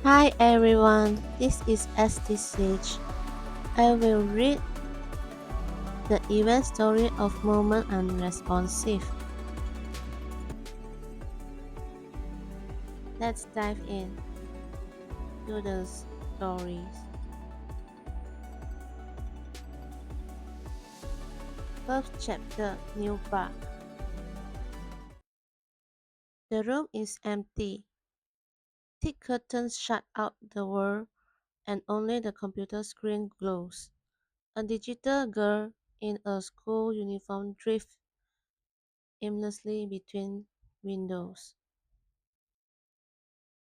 Hi everyone, this is STCH. I will read the event story of Moment Unresponsive. Let's dive in to the stories. First chapter, New Park. The room is empty. Thick curtains shut out the world and only the computer screen glows. A digital girl in a school uniform drifts aimlessly between windows.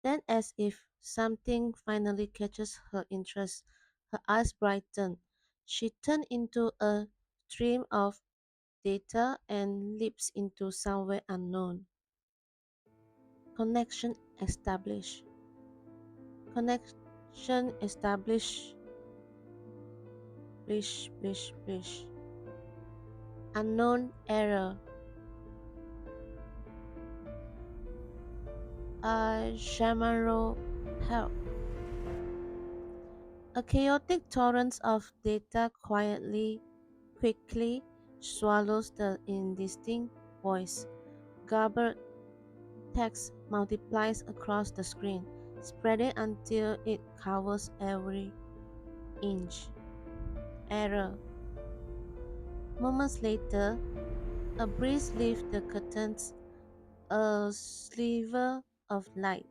Then, as if something finally catches her interest, her eyes brighten. She turns into a stream of data and leaps into somewhere unknown. Connection established. Connection established. Blish, blish, blish. Unknown error. Shamaro help. A chaotic torrent of data quickly swallows the indistinct voice. Garbled text multiplies across the screen, spreading until it covers every inch. Error. Moments later, a breeze lifts the curtains, a sliver of light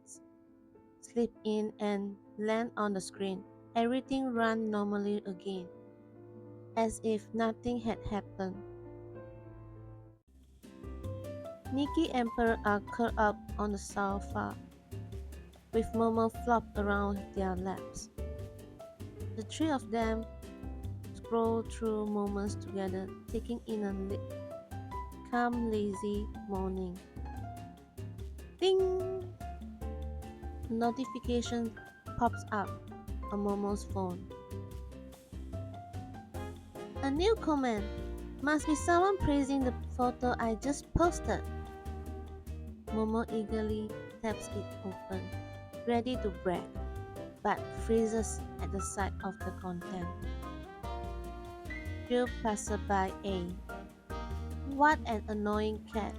slip in and land on the screen. Everything ran normally again, as if nothing had happened. Nikki and Pearl are curled up on the sofa, with Momo flopped around their laps. The three of them scroll through moments together, taking in a calm, lazy morning. Ding! A notification pops up on Momo's phone. A new comment. Must be someone praising the photo I just posted. Momo eagerly taps it open, ready to brag, but freezes at the sight of the content. Few passerby A. What an annoying cat.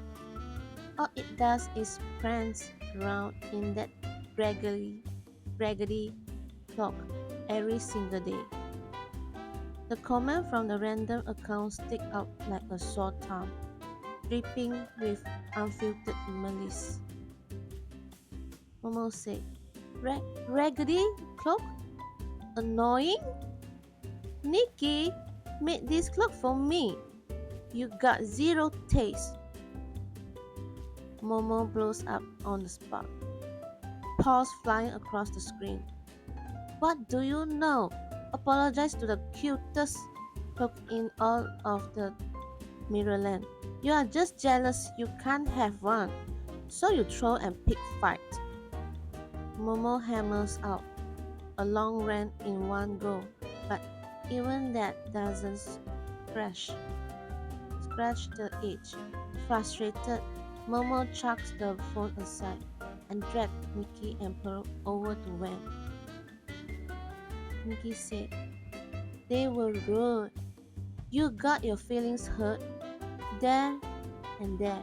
All it does is prance around in that raggedy clock every single day. The comment from the random account stick out like a sore thumb, dripping with unfiltered malice. Momo said, Raggedy cloak? Annoying? Nikki made this cloak for me. You got zero taste. Momo blows up on the spot, paws flying across the screen. What do you know? Apologize to the cutest cloak in all of the Mirrorland. You are just jealous you can't have one, so you throw and pick fight. Momo hammers out a long rant in one go, but even that doesn't scratch the itch. Frustrated, Momo chucks the phone aside and dragged Nikki and Pearl over to vent. Nikki said, they were rude. You got your feelings hurt there and there.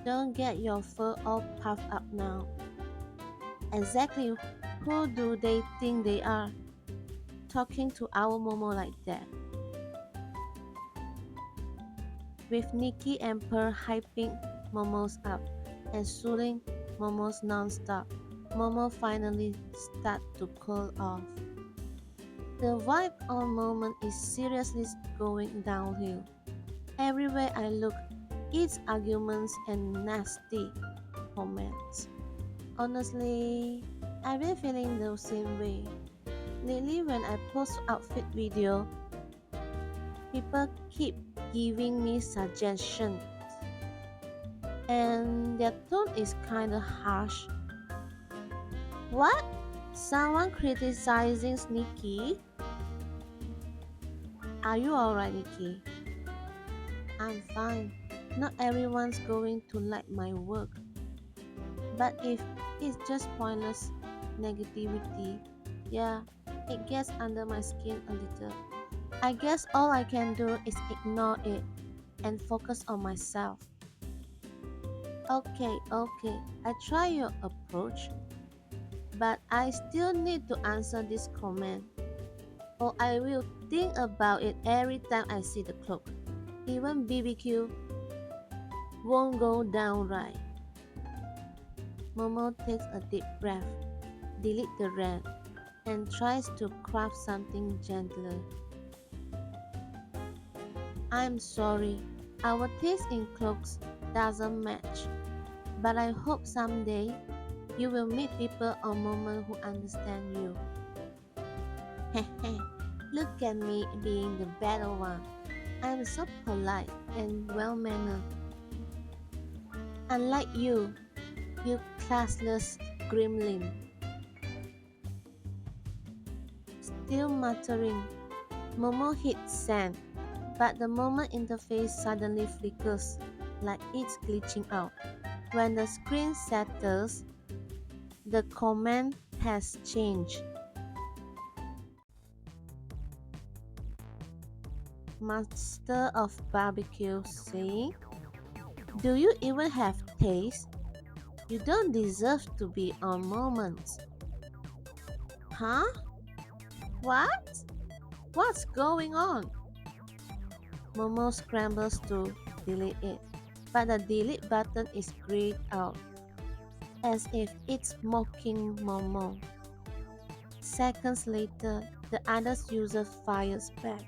Don't get your fur all puffed up now. Exactly who do they think they are, talking to our Momo like that? With Nikki and Pearl hyping Momo's up and soothing Momo's non-stop, Momo finally start to cool off. The vibe on Moment is seriously going downhill. Everywhere I look, it's arguments and nasty comments. Honestly, I've been feeling the same way. Lately when I post outfit video, people keep giving me suggestions and their tone is kinda harsh. What? Someone criticizing Nikki? Are you alright, Nikki? I'm fine. Not everyone's going to like my work. But if it's just pointless, negativity. Yeah, it gets under my skin a little. I guess all I can do is ignore it and focus on myself. Okay, I try your approach, but I still need to answer this comment. Or I will think about it every time I see the cloak. Even BBQ won't go down right. Momo takes a deep breath, deletes the rant, and tries to craft something gentler. I'm sorry, our taste in clothes doesn't match, but I hope someday you will meet people or Momo who understand you. Hehe, look at me being the better one. I'm so polite and well mannered. Unlike you, you classless gremlin. Still muttering, Momo hits send, but the moment interface suddenly flickers, like it's glitching out. When the screen settles, the command has changed. Master of Barbecue saying, do you even have taste? You don't deserve to be on moments. Huh? What? What's going on? Momo scrambles to delete it, but the delete button is grayed out, as if it's mocking Momo. Seconds later, the other user fires back,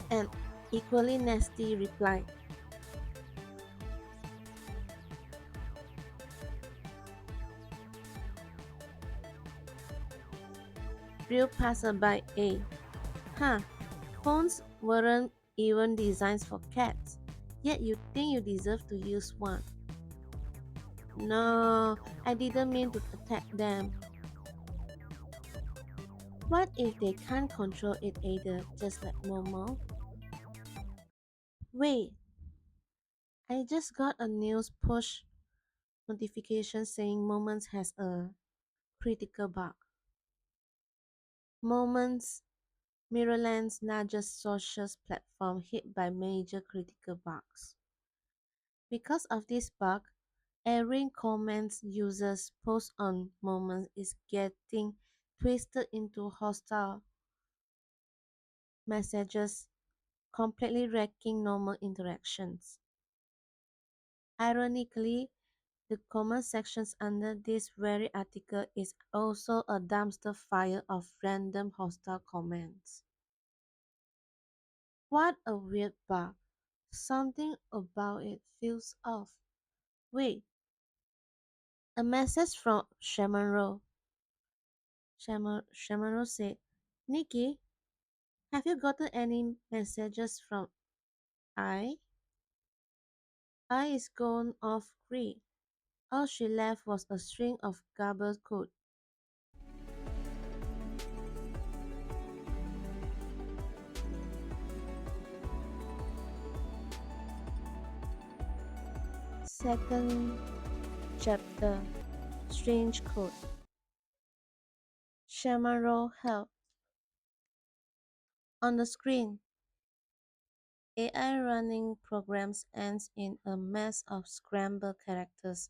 an equally nasty reply. Real passerby A. Huh, phones weren't even designed for cats, yet you think you deserve to use one. No, I didn't mean to attack them. What if they can't control it either, just like Momo? Wait, I just got a news push notification saying Moments has a critical bug. Moments, Mirrorland's largest social platform hit by major critical bugs. Because of this bug, every comments users post on Moments is getting twisted into hostile messages, completely wrecking normal interactions. Ironically, the comment sections under this very article is also a dumpster fire of random hostile comments. What a weird bug. Something about it feels off. Wait, a message from Shamaro. Shamaro said, Nikki, have you gotten any messages from I? I is gone off grid. All she left was a string of garbled code. Second chapter, Strange Code. Shamaro help. On the screen, AI running programs ends in a mess of scrambled characters.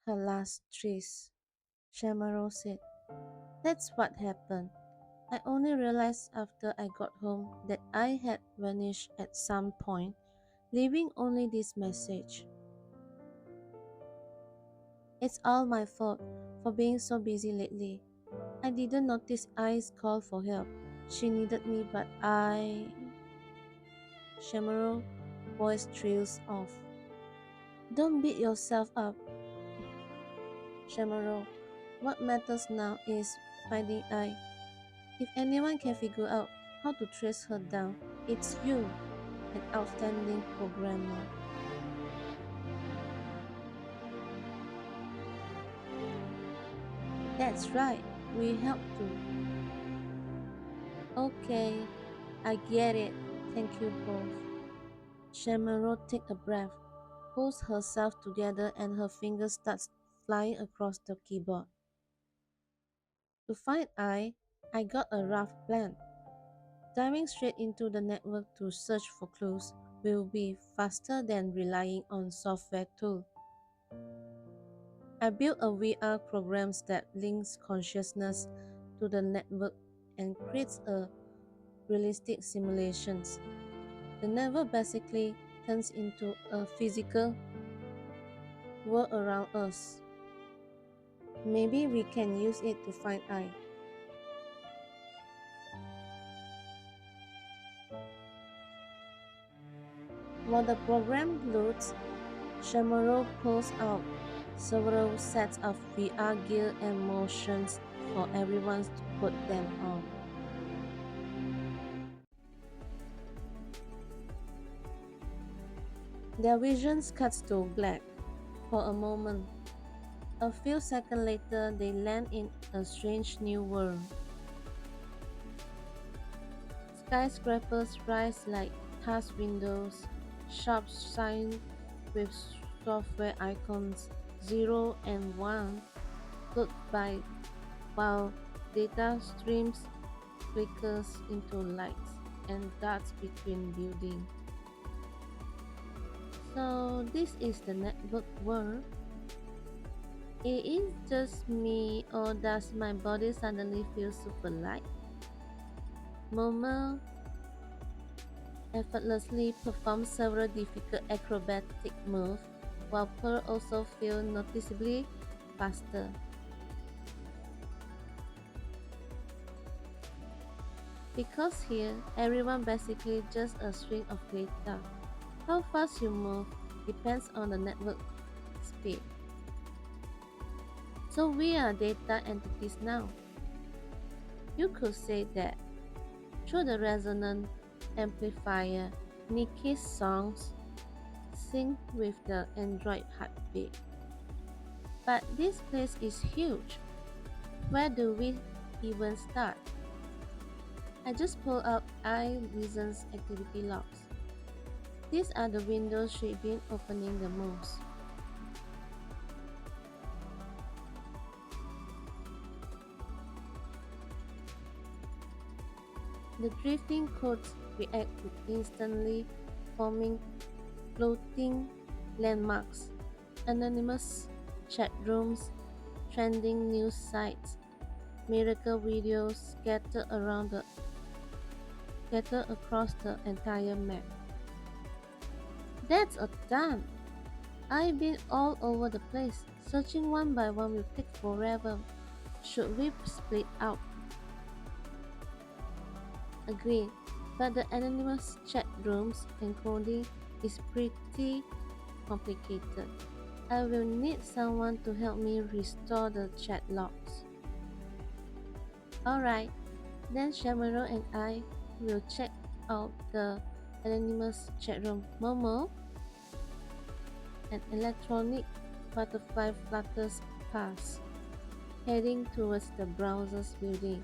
Her last trace. Shamaro said, that's what happened. I only realized after I got home that I had vanished at some point, leaving only this message. It's all my fault for being so busy lately. I didn't notice I's call for help. She needed me, but I. Shamaro voice trails off. Don't beat yourself up, Shamaro. What matters now is finding I. If anyone can figure out how to trace her down, it's you, an outstanding programmer. That's right, we help too. Okay, I get it. Thank you both. Shamaro take a breath, pulls herself together and her fingers start flying across the keyboard. To find I got a rough plan. Diving straight into the network to search for clues will be faster than relying on software tools. I built a VR program that links consciousness to the network and creates a realistic simulations. The network basically turns into a physical world around us. Maybe we can use it to find I. While the program loads, Shamaro pulls out several sets of VR gear and motions for everyone to put them on. Their visions cuts to black for a moment. A few seconds later, they land in a strange new world. Skyscrapers rise like task windows, sharp signs with software icons 0 and 1 float by while data streams flickers into lights and darts between buildings. So this is the network world. It is just me or does my body suddenly feel super light? Momo effortlessly performs several difficult acrobatic moves, while Pearl also feels noticeably faster. Because here, everyone basically just a string of data. How fast you move depends on the network speed. So we are data entities now. You could say that through the resonant amplifier, Nikki's songs sync with the Android heartbeat. But this place is huge. Where do we even start? I just pulled up iReason's activity logs. These are the windows she's been opening the most. The drifting codes react instantly, forming floating landmarks, anonymous chat rooms, trending news sites, miracle videos scattered across the entire map. That's a ton! I've been all over the place. Searching one by one will take forever. Should we split out? Agreed, but the anonymous chat rooms encoding is pretty complicated. I will need someone to help me restore the chat logs. Alright, then Shamaro and I will check out the anonymous chat room. Momo, an electronic butterfly flutters past, heading towards the browser's building.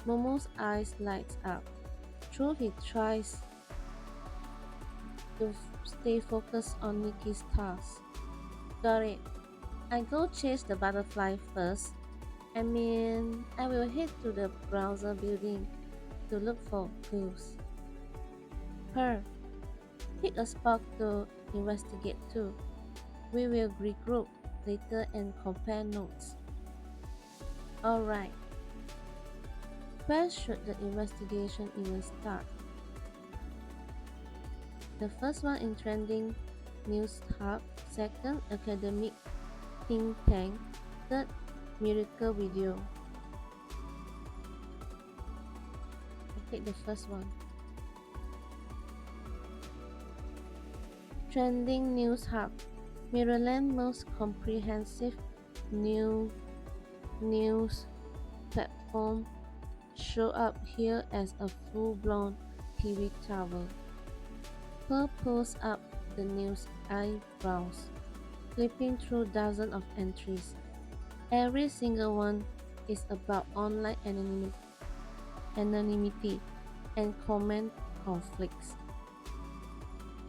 Momo's eyes light up. Though he tries to stay focused on Nikki's task. Got it. I go chase the butterfly first. I will head to the browser building to look for clues. Her, pick a spot to investigate too. We will regroup later and compare notes. Alright. Where should the investigation even start? The first one in trending news hub, second academic think tank, third miracle video. I take the first one. Trending news hub, Maryland's most comprehensive news platform, show up here as a full-blown TV tower. Pearl pulls up the news eyebrows, flipping through dozens of entries. Every single one is about online anonymity and comment conflicts.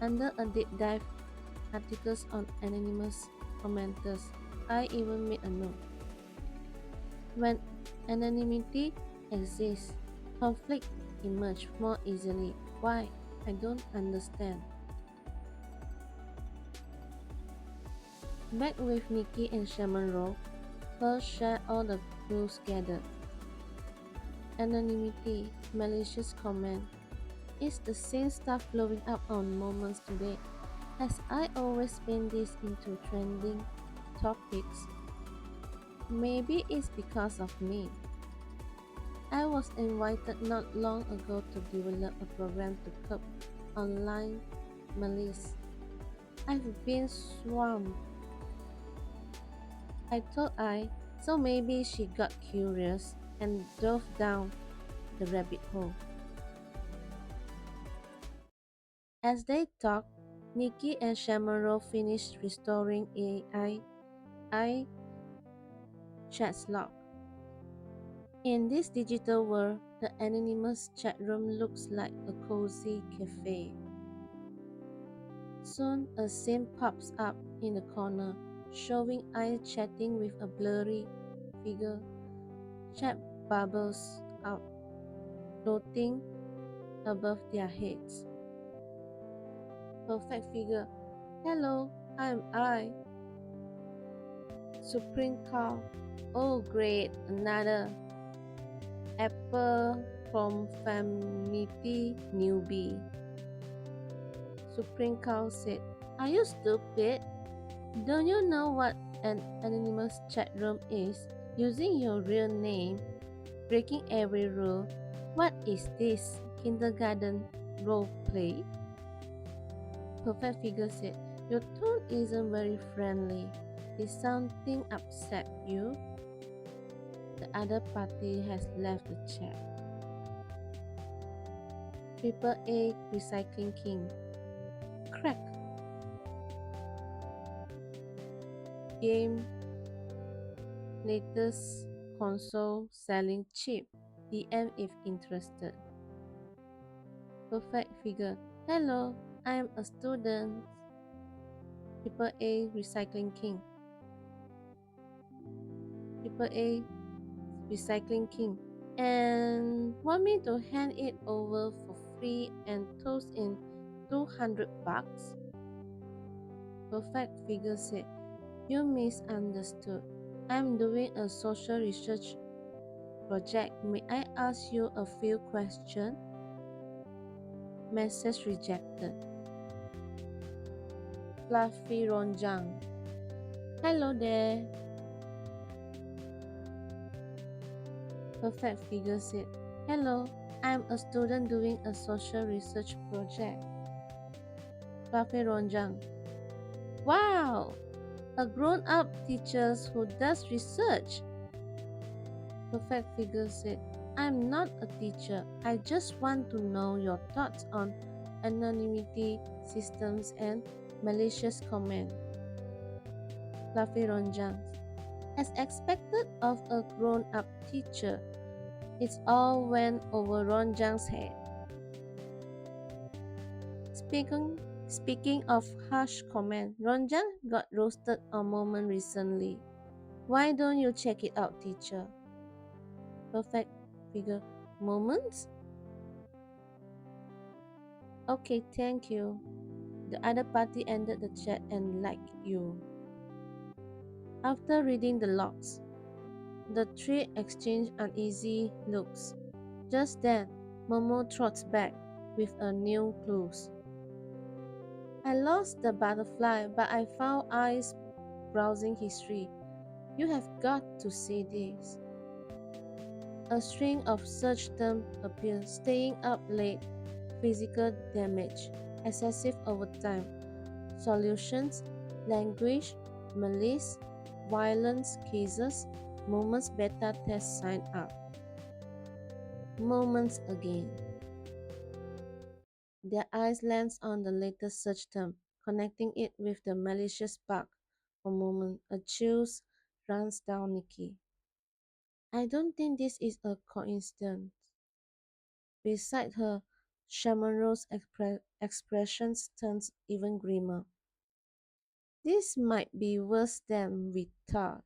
Under a deep dive, articles on anonymous commenters I even made a note. When anonymity exists, conflict emerges more easily. Why? I don't understand. Back with Nikki and Shaman Rowe, first share all the clues gathered. Anonymity, malicious comment. Is the same stuff blowing up on moments today? As I always spin this into trending topics, maybe it's because of me. I was invited not long ago to develop a program to curb online malice. I've been swamped. I thought so maybe she got curious and dove down the rabbit hole. As they talked, Nikki and Shamaro finished restoring I chat's log. In this digital world, the anonymous chat room looks like a cozy cafe. Soon, a scene pops up in the corner, showing I chatting with a blurry figure. Chat bubbles out, floating above their heads. Perfect figure. Hello, I'm I. Supreme Cow. Oh, great, another Apple from Famity newbie. Supreme Cow said, are you stupid? Don't you know what an anonymous chat room is? Using your real name, breaking every rule. What is this? Kindergarten role play? Perfect figure said, your tone isn't very friendly. Did something upset you? The other party has left the chat. Triple A Recycling King. Crack. Game latest console selling cheap. DM if interested. Perfect figure. Hello, I'm a student. Triple A Recycling King. Triple A Recycling King. And want me to hand it over for free and toss in 200 bucks? Perfect figure said, you misunderstood. I'm doing a social research project. May I ask you a few questions? Message rejected. Fluffy Ronjang. Hello there. Perfect figure said, hello, I'm a student doing a social research project. Fluffy Ronjang. Wow! A grown-up teacher who does research. Perfect figure said, I'm not a teacher. I just want to know your thoughts on anonymity systems and malicious comment. Fluffy Ronjang. As expected of a grown-up teacher, it all went over Ronjang's head. Speaking of harsh comment, Ronjang got roasted a moment recently. Why don't you check it out, teacher? Perfect figure. Moments? Okay, thank you. The other party ended the chat and liked you. After reading the logs, the three exchanged uneasy looks. Just then, Momo trots back with a new clue. I lost the butterfly, but I found eyes browsing history. You have got to see this. A string of search terms appear: staying up late, physical damage, excessive overtime, solutions, language, malice, violence cases, moments beta test sign up. Moments again. Their eyes lands on the latest search term, connecting it with the malicious bug. For a moment, a chill runs down Nikki. I don't think this is a coincidence. Beside her, Shamaro's expression turns even grimmer. This might be worse than we thought.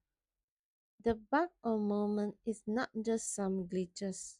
The bug or moment is not just some glitches.